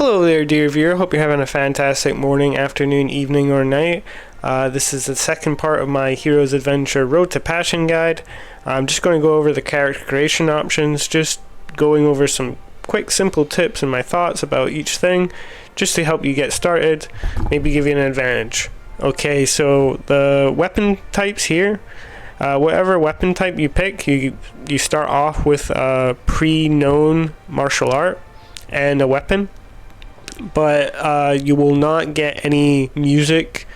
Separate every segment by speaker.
Speaker 1: Hello there, dear viewer. Hope you're having a fantastic morning, afternoon, evening, or night. This is the second part of my Hero's Adventure Road to Passion guide. I'm just going to go over the character creation options, just going over some quick, simple tips and my thoughts about each thing, just to help you get started, maybe give you an advantage. Okay, so the weapon types here. Whatever weapon type you pick, you start off with a pre-known martial art and a weapon. But you will not get any music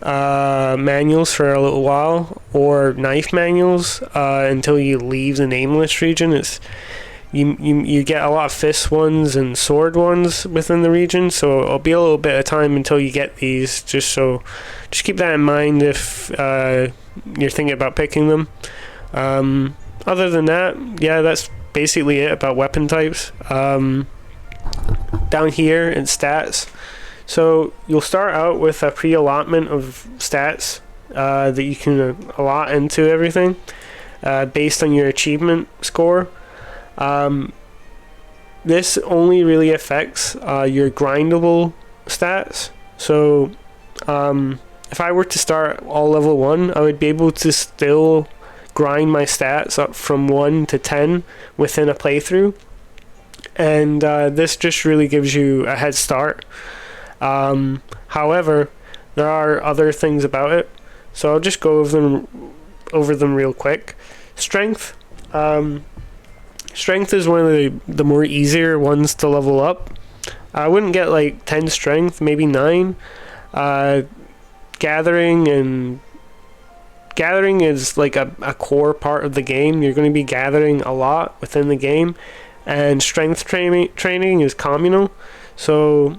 Speaker 1: manuals for a little while, or knife manuals until you leave the Nameless region. You get a lot of fist ones and sword ones within the region, so it'll be a little bit of time until you get these. Just keep that in mind if you're thinking about picking them. Other than that, yeah, that's basically it about weapon types. Down here in stats, so you'll start out with a pre-allotment of stats that you can allot into everything based on your achievement score. This only really affects your grindable stats. So if I were to start all level 1, I would be able to still grind my stats up from 1 to 10 within a playthrough. And this just really gives you a head start. However, there are other things about it, so I'll just go over them real quick. Strength. Strength is one of the more easier ones to level up. I wouldn't get like 10 strength, maybe 9. Gathering is like a core part of the game. You're going to be gathering a lot within the game. And strength training is communal. So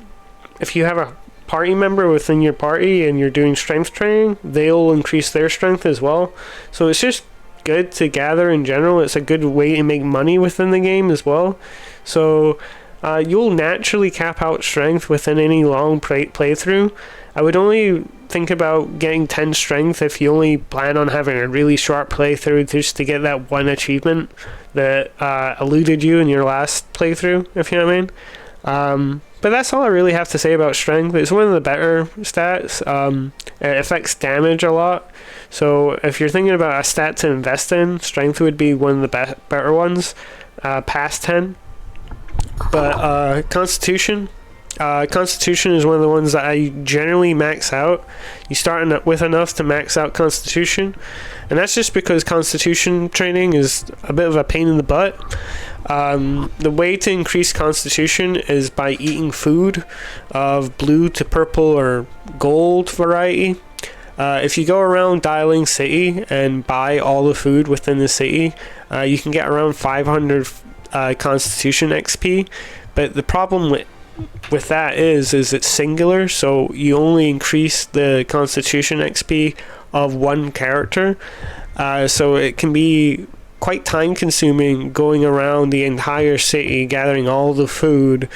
Speaker 1: if you have a party member within your party and you're doing strength training, they'll increase their strength as well. So it's just good to gather in general. It's a good way to make money within the game as well. So you'll naturally cap out strength within any long playthrough. I would only think about getting 10 strength if you only plan on having a really short playthrough just to get that one achievement that eluded you in your last playthrough, if you know what I mean. But that's all I really have to say about strength. It's one of the better stats. It affects damage a lot. So if you're thinking about a stat to invest in, strength would be one of the better ones, past 10. But Constitution. Constitution is one of the ones that I generally max out. You start with enough to max out Constitution, and that's just because Constitution training is a bit of a pain in the butt. The way to increase Constitution is by eating food of blue to purple or gold variety. If you go around Dialing City and buy all the food within the city, you can get around 500 Constitution XP, but the problem with that is it's singular, so you only increase the Constitution XP of one character, so it can be quite time consuming going around the entire city gathering all the food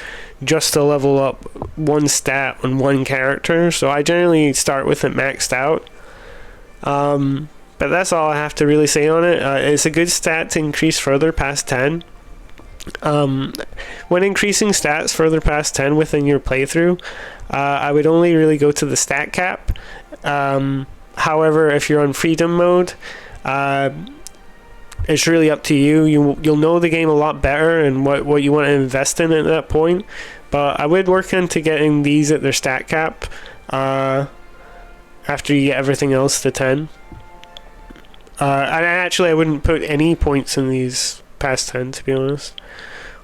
Speaker 1: just to level up one stat on one character. So I generally start with it maxed out, but that's all I have to really say on it. It's a good stat to increase further past 10. When increasing stats further past 10 within your playthrough, I would only really go to the stat cap. However, if you're on freedom mode, it's really up to you. You'll know the game a lot better and what you want to invest in at that point. But I would work into getting these at their stat cap after you get everything else to 10. I wouldn't put any points in these past 10, to be honest,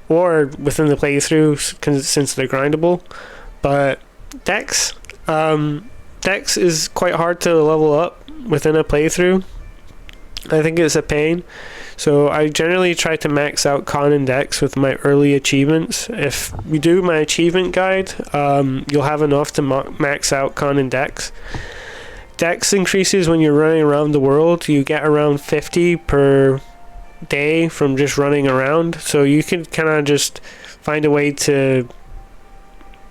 Speaker 1: or within the playthrough since they're grindable. But Dex is quite hard to level up within a playthrough. I think it's a pain, so I generally try to max out Con and Dex with my early achievements. If you do my achievement guide, you'll have enough to max out Con and Dex. Dex increases when you're running around the world. You get around 50 per day from just running around, so you can kind of just find a way to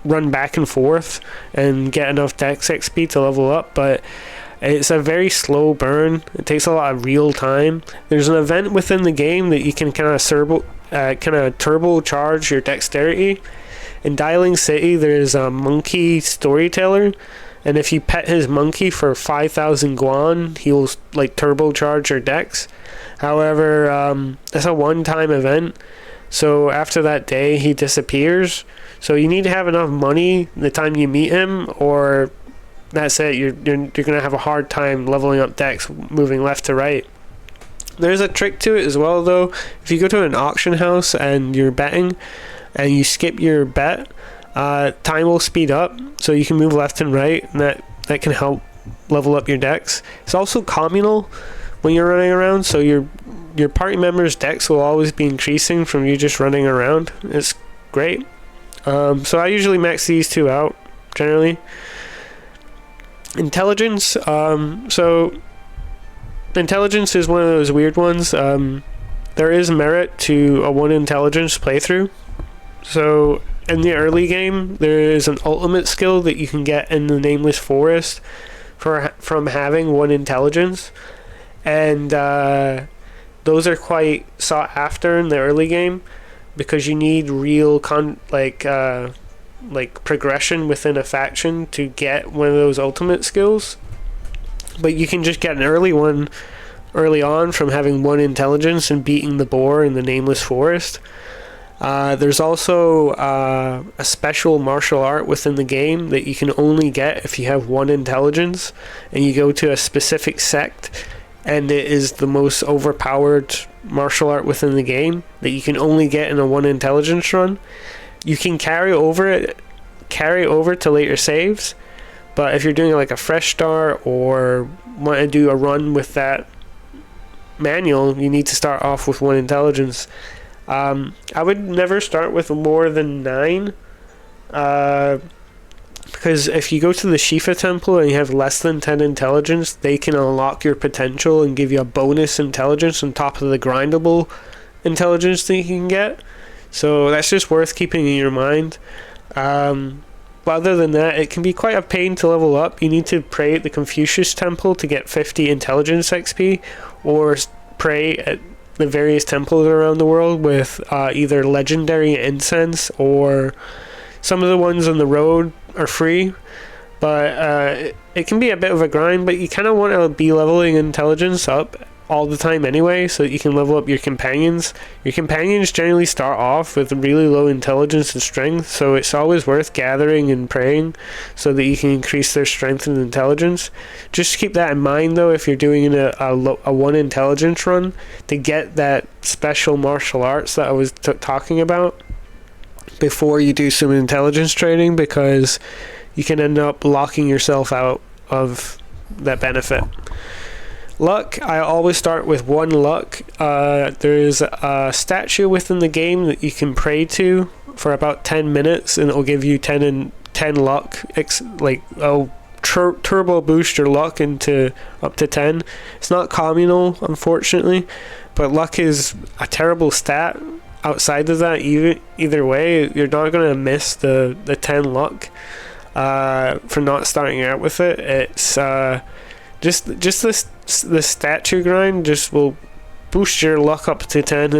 Speaker 1: run back and forth and get enough Dex XP to level up, but it's a very slow burn. It takes a lot of real time. There's an event within the game that you can kind of turbocharge your dexterity, In Dialing City, there's a monkey storyteller, and if you pet his monkey for 5,000 guan, he'll like turbocharge your dex. However, it's a one-time event, so after that day, he disappears. So you need to have enough money the time you meet him, or that's it. You're gonna have a hard time leveling up decks, moving left to right. There's a trick to it as well, though. If you go to an auction house and you're betting, and you skip your bet, time will speed up, so you can move left and right, and that can help level up your decks. It's also communal when you're running around, so your party members' decks will always be increasing from you just running around. It's great. So I usually max these two out, generally. Intelligence. So intelligence is one of those weird ones. There is merit to a 1 intelligence playthrough. So in the early game, there is an ultimate skill that you can get in the Nameless Forest from having 1 intelligence, and those are quite sought after in the early game because you need real progression within a faction to get one of those ultimate skills. But you can just get an early one early on from having 1 intelligence and beating the boar in the Nameless Forest. There's also a special martial art within the game that you can only get if you have 1 intelligence, and you go to a specific sect, and it is the most overpowered martial art within the game that you can only get in a 1 intelligence run. You can carry over to later saves, but if you're doing like a fresh start or want to do a run with that manual, you need to start off with 1 intelligence. I would never start with more than 9, because if you go to the Shifa Temple and you have less than 10 intelligence, they can unlock your potential and give you a bonus intelligence on top of the grindable intelligence that you can get. So that's just worth keeping in your mind. But other than that, it can be quite a pain to level up. You need to pray at the Confucius Temple to get 50 intelligence XP, or pray at the various temples around the world with either legendary incense, or some of the ones on the road are free, but it can be a bit of a grind. But you kind of want to be leveling intelligence up all the time anyway, so that you can level up your companions. Your companions generally start off with really low intelligence and strength, so it's always worth gathering and praying so that you can increase their strength and intelligence. Just keep that in mind, though, if you're doing a 1 intelligence run, to get that special martial arts that I was talking about before you do some intelligence training, because you can end up locking yourself out of that benefit. Luck, I always start with 1 luck. There's a statue within the game that you can pray to for about 10 minutes, and it'll give you 10 luck. Turbo boost your luck into up to 10. It's not communal, unfortunately, but luck is a terrible stat. Outside of that, either way, you're not going to miss the 10 luck for not starting out with it. It's just the statue grind just will boost your luck up to 10,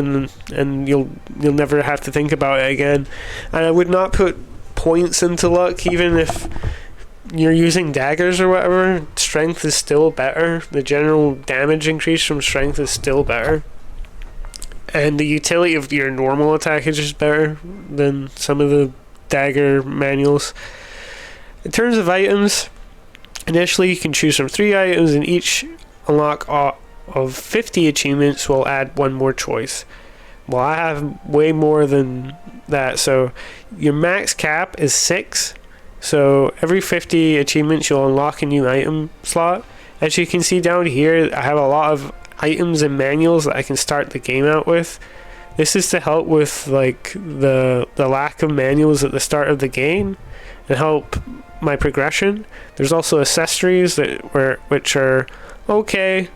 Speaker 1: and you'll never have to think about it again. And I would not put points into luck, even if you're using daggers or whatever. Strength is still better. The general damage increase from strength is still better, and the utility of your normal attack is just better than some of the dagger manuals. In terms of items, initially you can choose from 3 items, and each unlock of 50 achievements will add 1 more choice. Well, I have way more than that, so your max cap is 6. So every 50 achievements you'll unlock a new item slot. As you can see down here, I have a lot of items and manuals that I can start the game out with. This is to help with like the lack of manuals at the start of the game and help my progression. There's also accessories which are okay,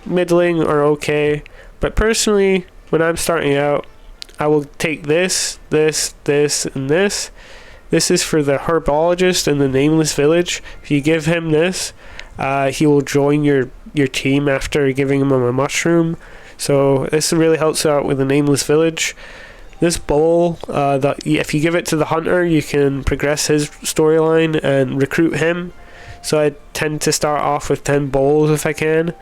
Speaker 1: middling, or okay. But personally, when I'm starting out, I will take this, and this. This is for the herbologist in the Nameless Village. If you give him this, he will join your team after giving him a mushroom. So this really helps out with the Nameless Village. This bowl, if you give it to the hunter, you can progress his storyline and recruit him. So I tend to start off with 10 bowls if I can.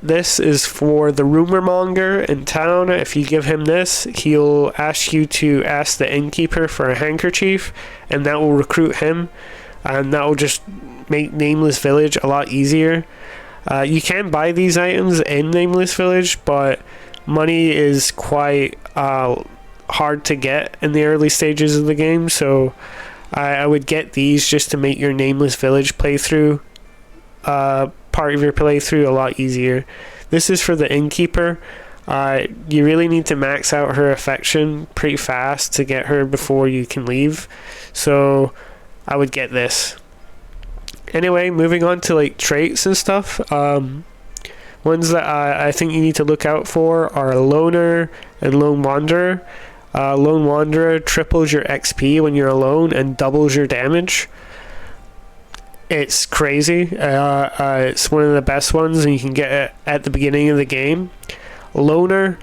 Speaker 1: This is for the rumor monger in town. If you give him this, he'll ask you to ask the innkeeper for a handkerchief, and that will recruit him, and that will just make Nameless Village a lot easier. You can buy these items in Nameless Village, but money is quite hard to get in the early stages of the game, so I would get these just to make your Nameless Village playthrough part of your playthrough a lot easier. This is for the innkeeper. You really need to max out her affection pretty fast to get her before you can leave, so I would get this. Anyway, moving on to like traits and stuff. Ones that I think you need to look out for are Loner and Lone Wanderer. Lone Wanderer triples your XP when you're alone and doubles your damage. It's crazy. It's one of the best ones, and you can get it at the beginning of the game. Loner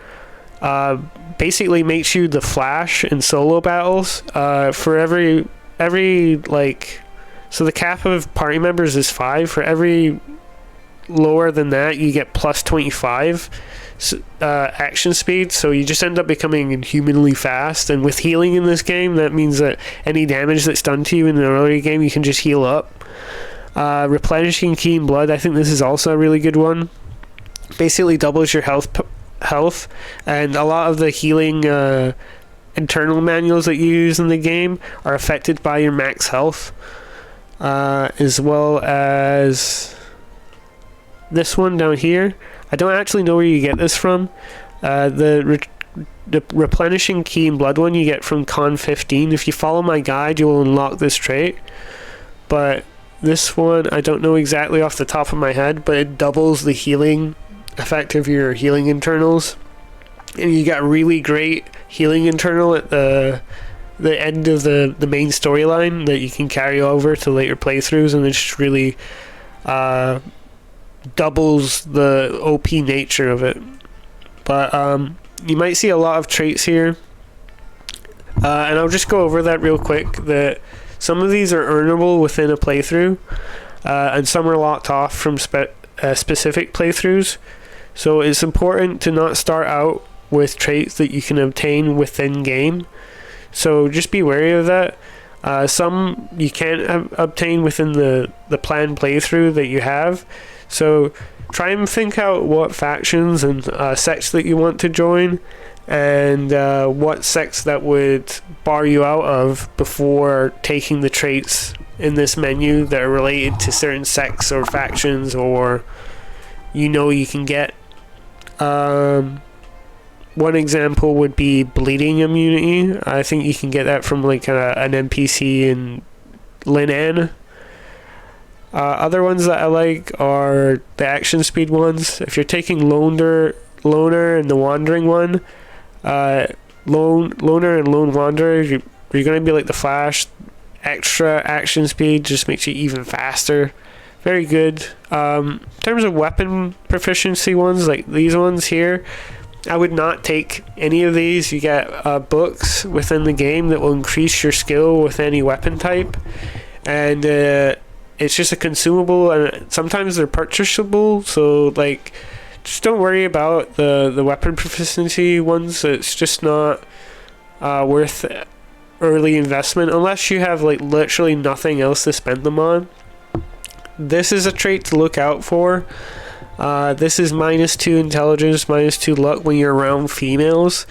Speaker 1: basically makes you the Flash in solo battles. For every like, so the cap of party members is 5. For every lower than that, you get plus 25 action speed, so you just end up becoming inhumanly fast. And with healing in this game, that means that any damage that's done to you in the early game, you can just heal up. Replenishing Qi and Blood, I think this is also a really good one. Basically doubles your health, and a lot of the healing internal manuals that you use in the game are affected by your max health, as well as this one down here. I don't actually know where you get this from. The Replenishing Qi and Blood one you get from Con 15. If you follow my guide, you will unlock this trait. But this one, I don't know exactly off the top of my head, but it doubles the healing effect of your healing internals. And you got really great healing internal at the end of the main storyline that you can carry over to later playthroughs, and it just really doubles the OP nature of it. But you might see a lot of traits here, and I'll just go over that real quick. That some of these are earnable within a playthrough, and some are locked off from specific playthroughs. So it's important to not start out with traits that you can obtain within game. So just be wary of that. Some you can't obtain within the planned playthrough that you have. So try and think out what factions and sects that you want to join, and what sects that would bar you out of before taking the traits in this menu that are related to certain sects or factions, or you can get. One example would be bleeding immunity. I think you can get that from like an NPC in Linan. Other ones that I like are the action speed ones. If you're taking Loner and the Wandering one, Loner and Lone Wanderer, you're going to be like the Flash. Extra action speed just makes you even faster. Very good. In terms of weapon proficiency ones, like these ones here, I would not take any of these. You get books within the game that will increase your skill with any weapon type, and it's just a consumable, and sometimes they're purchasable, so like just don't worry about the weapon proficiency ones. It's just not worth early investment unless you have like literally nothing else to spend them on. This is a trait to look out for. This is -2 intelligence, -2 luck when you're around females.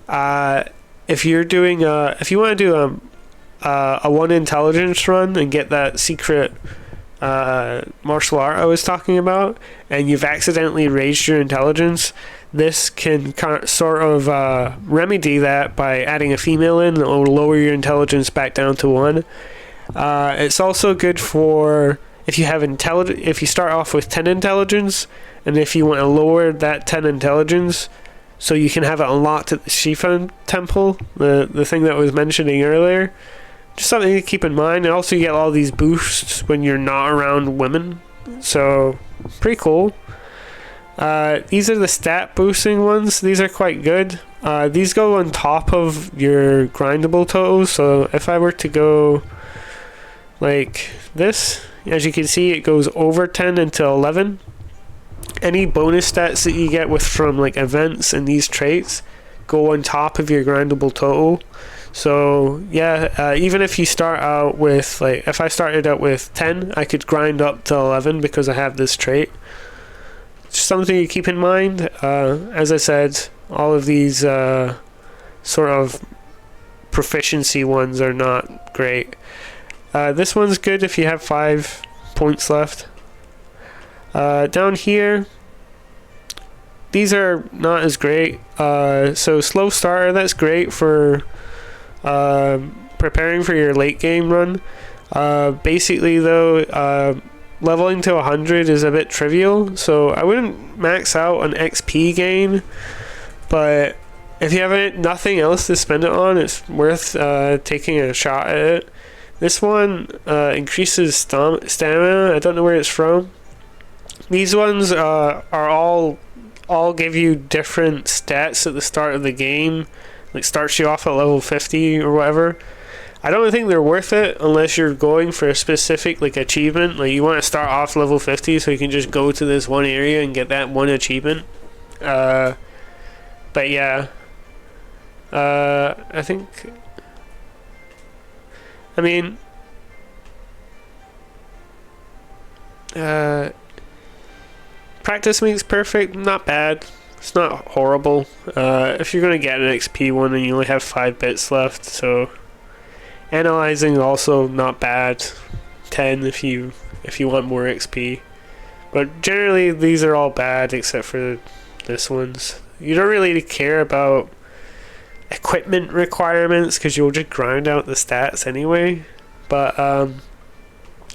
Speaker 1: If you want to do a 1 intelligence run and get that secret martial art I was talking about, and you've accidentally raised your intelligence, this can sort of remedy that by adding a female in. It will lower your intelligence back down to 1. It's also good for if you have if you start off with 10 intelligence, and if you want to lower that 10 intelligence so you can have it unlocked at the Shifa temple, the thing that I was mentioning earlier. Just something to keep in mind. And also you get all these boosts when you're not around women, so pretty cool. These are the stat boosting ones. These are quite good. These go on top of your grindable totals. So if I were to go like this, as you can see, it goes over 10 into 11. Any bonus stats that you get from like events and these traits go on top of your grindable total. So yeah, even if you start out with, like, if I started out with 10, I could grind up to 11 because I have this trait. Just something to keep in mind. As I said, all of these sort of proficiency ones are not great. This one's good if you have 5 points left. Down here, these are not as great. So slow starter, that's great for preparing for your late game run. Basically though, leveling to 100 is a bit trivial, so I wouldn't max out an XP gain, but if you have nothing else to spend it on, it's worth taking a shot at it. This one increases stamina. I don't know where it's from. These ones are all give you different stats at the start of the game, like starts you off at level 50 or whatever. I don't think they're worth it unless you're going for a specific like achievement. Like you want to start off level 50 so you can just go to this one area and get that one achievement. But yeah, I think, I mean, practice makes perfect. Not bad. It's not horrible. If you're gonna get an XP one and you only have 5 bits left, so analyzing also not bad. 10 if you want more XP. But generally these are all bad except for this one's. You don't really care about equipment requirements because you'll just grind out the stats anyway. But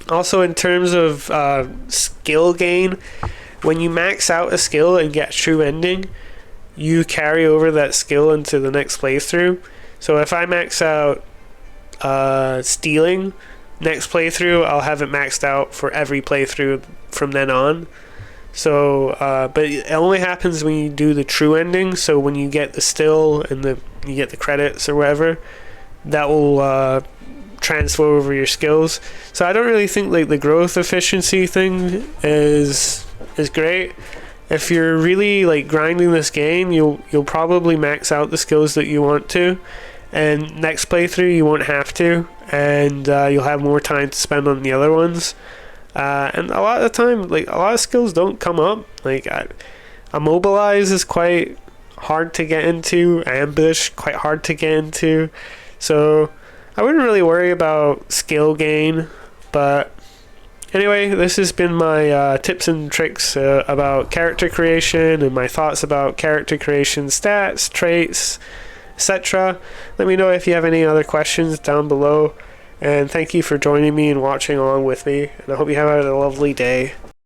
Speaker 1: also in terms of skill gain, when you max out a skill and get true ending, you carry over that skill into the next playthrough. So if I max out stealing, next playthrough I'll have it maxed out for every playthrough from then on. So but it only happens when you do the true ending. So when you get the still and you get the credits or whatever, that will transfer over your skills. So I don't really think like the growth efficiency thing is great. If you're really like grinding this game, you'll probably max out the skills that you want to, and next playthrough you won't have to, and you'll have more time to spend on the other ones. And a lot of the time, like, a lot of skills don't come up. Like immobilize is quite hard to get into, ambush quite hard to get into, so I wouldn't really worry about skill gain. But anyway, this has been my tips and tricks about character creation and my thoughts about character creation, stats, traits, etc. Let me know if you have any other questions down below, and thank you for joining me and watching along with me, and I hope you have a lovely day.